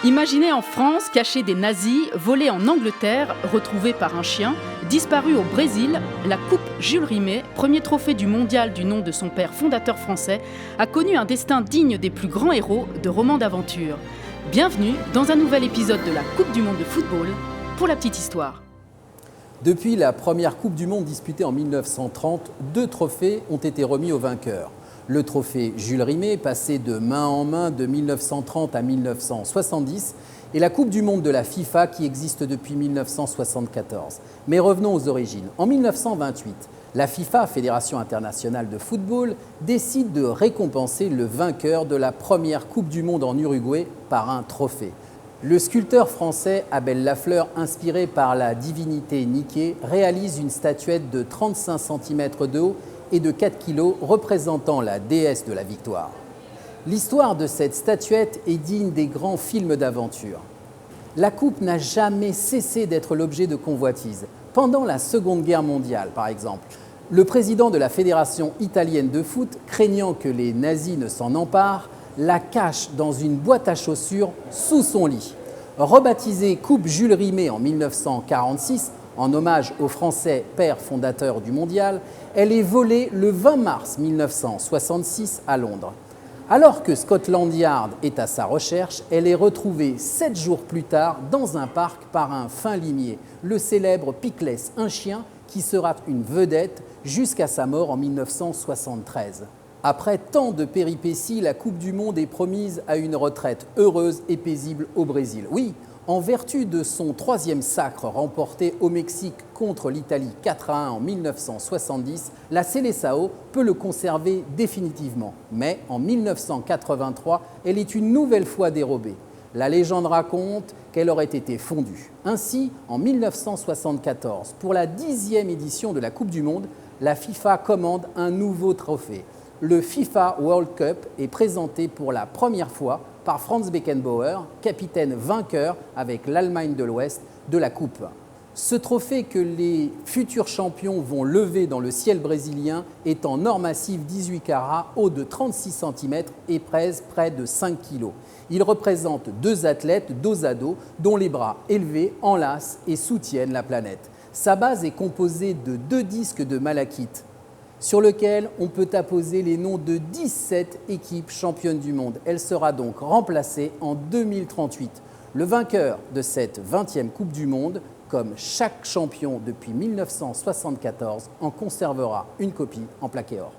Imaginez en France, caché des nazis, volé en Angleterre, retrouvé par un chien, disparu au Brésil, la Coupe Jules Rimet, premier trophée du mondial du nom de son père fondateur français, a connu un destin digne des plus grands héros de romans d'aventure. Bienvenue dans un nouvel épisode de la Coupe du monde de football, pour la petite histoire. Depuis la première Coupe du monde disputée en 1930, 2 trophées ont été remis aux vainqueurs. Le trophée Jules Rimet, passé de main en main de 1930 à 1970, et la Coupe du monde de la FIFA qui existe depuis 1974. Mais revenons aux origines. En 1928, la FIFA, Fédération internationale de football, décide de récompenser le vainqueur de la première Coupe du monde en Uruguay par un trophée. Le sculpteur français Abel Lafleur, inspiré par la divinité Nike, réalise une statuette de 35 cm de haut et de 4 kg représentant la déesse de la victoire. L'histoire de cette statuette est digne des grands films d'aventure. La coupe n'a jamais cessé d'être l'objet de convoitises. Pendant la Seconde Guerre mondiale, par exemple, le président de la Fédération italienne de foot, craignant que les nazis ne s'en emparent, la cache dans une boîte à chaussures sous son lit. Rebaptisée Coupe Jules Rimet en 1946, en hommage au Français père fondateur du mondial, elle est volée le 20 mars 1966 à Londres. Alors que Scotland Yard est à sa recherche, elle est retrouvée 7 jours plus tard dans un parc par un fin limier, le célèbre Pickless, un chien qui sera une vedette jusqu'à sa mort en 1973. Après tant de péripéties, la Coupe du monde est promise à une retraite heureuse et paisible au Brésil. Oui, en vertu de son 3e sacre remporté au Mexique contre l'Italie 4-1 en 1970, la Seleção peut le conserver définitivement. Mais en 1983, elle est une nouvelle fois dérobée. La légende raconte qu'elle aurait été fondue. Ainsi, en 1974, pour la 10e édition de la Coupe du monde, la FIFA commande un nouveau trophée. Le FIFA World Cup est présenté pour la première fois par Franz Beckenbauer, capitaine vainqueur avec l'Allemagne de l'Ouest de la Coupe. Ce trophée que les futurs champions vont lever dans le ciel brésilien est en or massif 18 carats, haut de 36 cm et pèse près de 5 kg. Il représente 2 athlètes dos à dos dont les bras élevés enlacent et soutiennent la planète. Sa base est composée de 2 disques de malachite, sur lequel on peut apposer les noms de 17 équipes championnes du monde. Elle sera donc remplacée en 2038. Le vainqueur de cette 20e Coupe du monde, comme chaque champion depuis 1974, en conservera une copie en plaqué or.